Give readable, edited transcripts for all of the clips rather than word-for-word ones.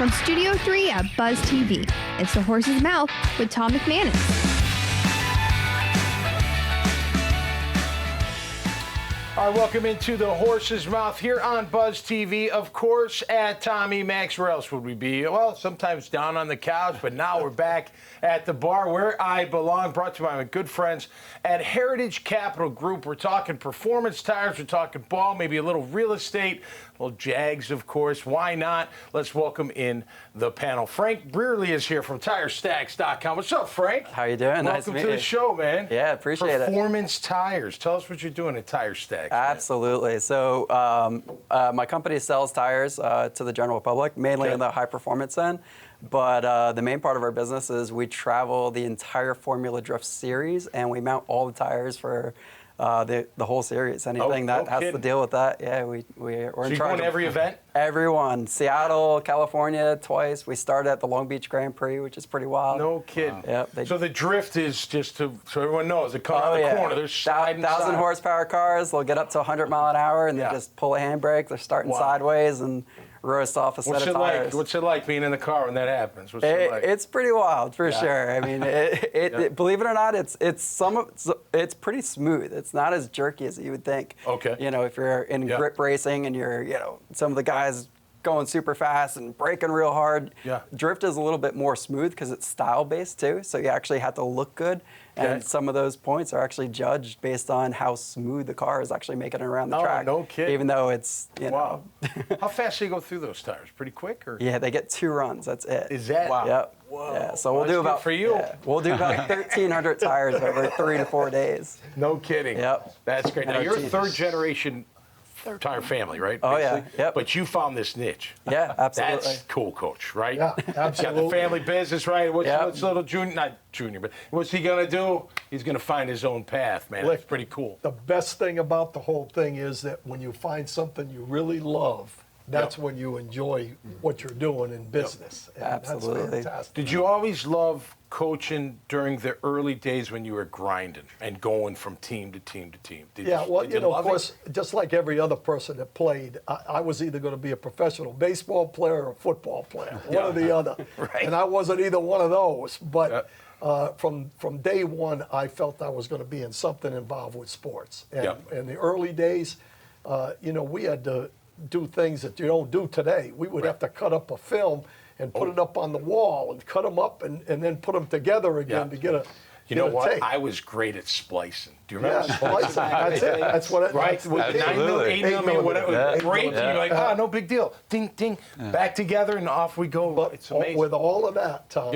From Studio 3 at Buzz TV, it's The Horse's Mouth with Tom McManus. All right, welcome into The Horse's Mouth here on Buzz TV. Of course, at Tommy Max. Where else would we be? Well, sometimes down on the couch, but now we're back at the bar where I belong. Brought to you by my good friends at Heritage Capital Group. We're talking performance tires, we're talking ball, maybe a little real estate, a little Jags, of course. Why not? Let's welcome in the panel. Frank Brearley is here from TireStacks.com. What's up, Frank? How you doing? Nice Welcome to meet to you. the show, man. Yeah, appreciate it. Performance tires. Tell us what you're doing at TireStacks. Absolutely. So my company sells tires to the general public, mainly in the high performance end. But the main part of our business is we travel the entire Formula Drift series, and we mount all the tires for the whole series. Anything that has to deal with that, yeah, we're in charge. So you go to every event? Everyone. Seattle, California, twice. We started at the Long Beach Grand Prix, which is pretty wild. No kidding. Wow. Yep, so the drift is just so everyone knows, they come out the corner, they're sliding 1,000 horsepower cars, they'll get up to 100 mile an hour, and they just pull a handbrake, they're starting sideways, and roast off a set of tires. What's it like being in the car when that happens? What's it like? It's pretty wild, for sure. I mean, it, believe it or not, it's pretty smooth. It's not as jerky as you would think. Okay. You know, if you're in grip racing and you're, some of the guys going super fast and braking real hard. Yeah. Drift is a little bit more smooth because it's style-based too, so you actually have to look good. And some of those points are actually judged based on how smooth the car is actually making it around the track. No kidding. Even though it's, Wow. How fast do you go through those tires? Pretty quick? Or? Yeah, they get 2 runs. That's it. Is that? Wow. Yep. Whoa. Yeah, so we'll do about, for you. We'll do about 1,300 tires over 3 to 4 days. No kidding. Yep. That's great. Now, you're a third generation tire family, right? Oh, yeah. Yep. But you found this niche. Yeah, absolutely. That's cool, Coach, right? Yeah, absolutely. Got the family business, right? What's little junior, not junior, but what's he going to do? He's going to find his own path, man. That's pretty cool. The best thing about the whole thing is that when you find something you really love, that's when you enjoy what you're doing in business. And absolutely. That's fantastic. Did you always love coaching during the early days when you were grinding and going from team to team to team? Did Well, of course, it? just like every other person that played, I was either going to be a professional baseball player or a football player, one or the other. Right. And I wasn't either one of those. But from day one, I felt I was going to be in something involved with sports. And in the early days, we had to do things that you don't do today. We would have to cut up a film and put it up on the wall and cut them up and then put them together again to get a You know what? tape. I was great at splicing. Do you remember? Yeah, splicing. That's it. That's what it Right? With the 9 mm, 8 mm, whatever. Great. And you're like, no big deal. Ding, ding. Back together and off we go. But it's amazing. with all of that, Tom,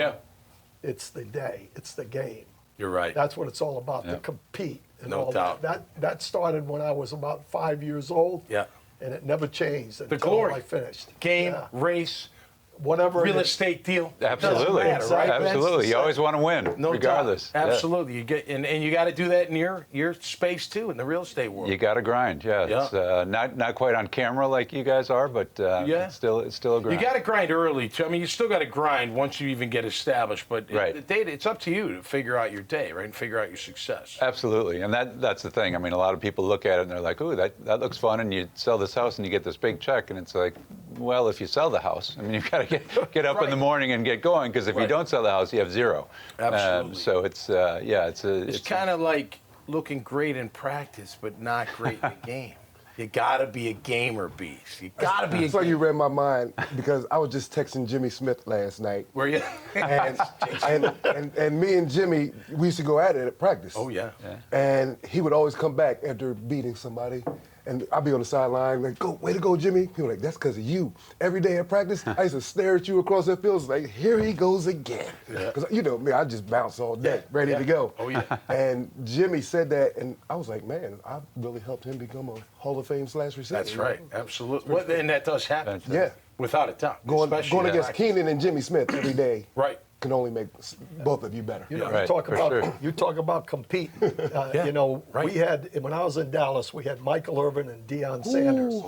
it's the day. It's the game. You're right. That's what it's all about, to compete. And No all doubt. That started when I was about 5 years old. Yeah. And it never changed until glory. I finished. Game, race, whatever. real estate deal. Absolutely. Doesn't matter, right? Absolutely. You always want to win, No regardless. doubt. Absolutely. You get and you got to do that in your space too, in the real estate world. You got to grind. It's not quite on camera like you guys are, but it's still a grind. You got to grind early too. I mean, you still got to grind once you even get established. But Right. it's up to you to figure out your day, right, and figure out your success. Absolutely, and that's the thing. I mean, a lot of people look at it and they're like, "Ooh, that looks fun," and you sell this house and you get this big check, and it's like, well, if you sell the house, I mean, you've got to get up in the morning and get going, because if you don't sell the house, you have zero. Absolutely. So it's kind of like looking great in practice, but not great in the game. You got to be a gamer, Beast. You got to be a So gamer. you read my mind, because I was just texting Jimmy Smith last night. Were you? And me and Jimmy, we used to go at it at practice. Oh, yeah. And he would always come back after beating somebody. And I'd be on the sideline, like, way to go, Jimmy. He was like, that's because of you. Every day at practice, I used to stare at you across that field, like, here he goes again. Because, you know me, I just bounce all day, ready to go. Oh, yeah. And Jimmy said that, and I was like, man, I really helped him become a Hall of Fame / receiver. That's right. Absolutely. Well, and that does happen. Yeah. Without a doubt. Going Especially against Keenan and Jimmy Smith every day. Right. Can only make both of you better. You know, Right, you talk about competing. We had, when I was in Dallas, we had Michael Irvin and Deion Sanders.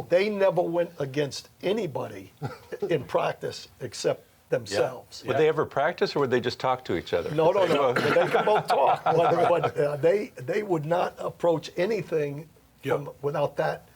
They never went against anybody in practice except themselves. Would they ever practice, or would they just talk to each other? No. They could both talk, but they would not approach anything without that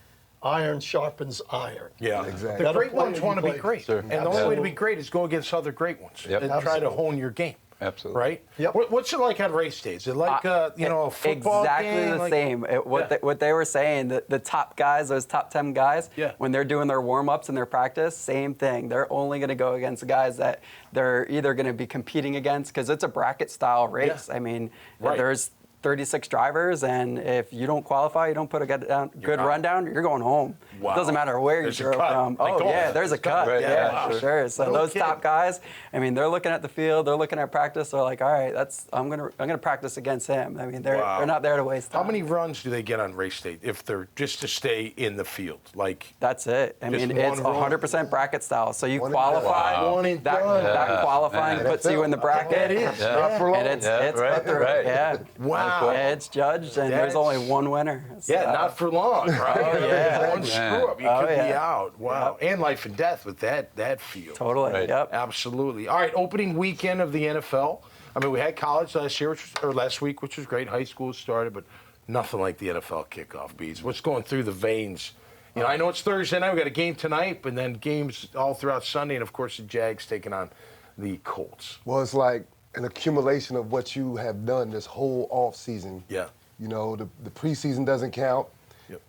iron sharpens iron. Yeah, Exactly. The great Better ones player want to you be play. great, Sure. and the only way to be great is go against other great ones Yep. and try to Absolutely. hone your game. Absolutely. Right? Yep. What's it like on race days? Is it like a football exactly game? the Like- same. Yeah. What they were saying, the top guys, those top 10 guys, Yeah. when they're doing their warm-ups and their practice, same thing. They're only going to go against the guys that they're either going to be competing against, because it's a bracket-style race. Yeah. I mean, Right. there's 36 drivers, and if you don't qualify, you don't put a good out. rundown, you're going home. Wow. It doesn't matter where There's a you drove cut. from. Like Oh, golf. yeah, there's a cut. Right, Yeah, yeah, for sure. So No those kidding. top guys, I mean, they're looking at the field, they're looking at practice, they're like, all right, I'm gonna practice against him. I mean, they're not there to waste time. How many runs do they get on race day if they're just to stay in the field? Like, That's it. I Just mean, one it's run. 100% bracket style. So you One and qualify. done. Wow. One and done. That qualifying puts you in the bracket. That is. Not for long. And it's Yeah, right, cutthroat. right. Yeah. wow. Yeah, it's judged, and there's That's- only one winner. So, Yeah, not for long, right? Oh, yeah. One screw up, you Oh, could be yeah. out. Wow. And life and death with that field. Totally. Right. Yep. Absolutely. All right, opening weekend of the NFL. I mean, we had college last week, which was great. High school started, but nothing like the NFL kickoff, Beats. What's going through the veins? You know, I know it's Thursday night. We got a game tonight, but then games all throughout Sunday, and of course the Jags taking on the Colts. Well, it's like an accumulation of what you have done this whole off season. Yeah. You know, the preseason doesn't count, Yep.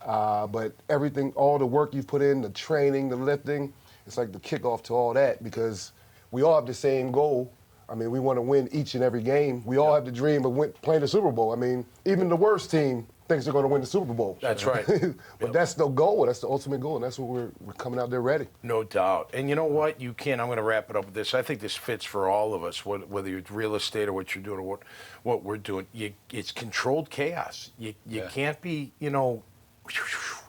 but everything, all the work you put in, the training, the lifting, it's like the kickoff to all that, because we all have the same goal. I mean, we want to win each and every game. We all have the dream of playing the Super Bowl. I mean, even the worst team thinks they're going to win the Super Bowl. That's right. But that's the goal. That's the ultimate goal, and that's what we're coming out there ready. No doubt. And you know what? I'm going to wrap it up with this. I think this fits for all of us, whether you're real estate or what you're doing or what we're doing. It's controlled chaos. You can't be,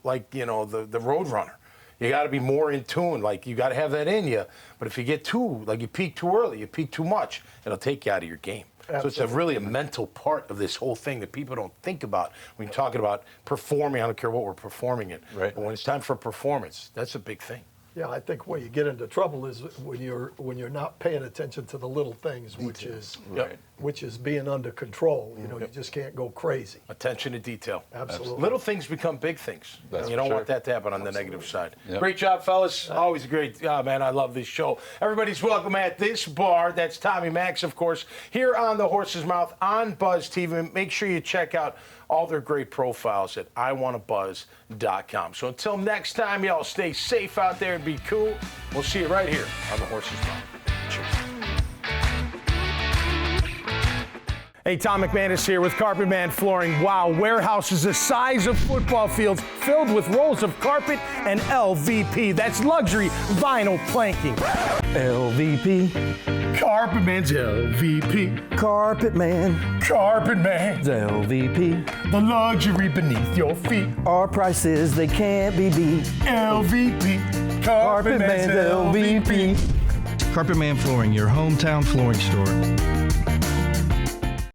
like, the road runner. You got to be more in tune. Like, you got to have that in you. But if you get you peak too early, you peak too much, it'll take you out of your game. Absolutely. So it's really a mental part of this whole thing that people don't think about when you're talking about performing. I don't care what we're performing in. Right. But when it's time for performance, that's a big thing. Yeah, I think where you get into trouble is when you're not paying attention to the little things, Right. which is being under control. You know, you just can't go crazy. Attention to detail. Absolutely. Little things become big things. That's You don't for want sure. that to happen on the negative side. Yep. Great job, fellas. Always a great job, man. I love this show. Everybody's welcome at this bar. That's Tommy Max, of course, here on the Horse's Mouth on Buzz TV. Make sure you check out all their great profiles at iwantabuzz.com. So until next time, y'all stay safe out there and be cool. We'll see you right here on the Horse's Mouth. Cheers. Hey, Tom McManus here with Carpet Man Flooring. Wow, warehouses the size of football fields filled with rolls of carpet and LVP. That's luxury vinyl planking. LVP, Carpet Man's LVP. Carpet Man, Carpet Man's LVP. the luxury beneath your feet. Our prices, they can't be beat. LVP. Carpet Man's LVP. Carpet Man Flooring, your hometown flooring store.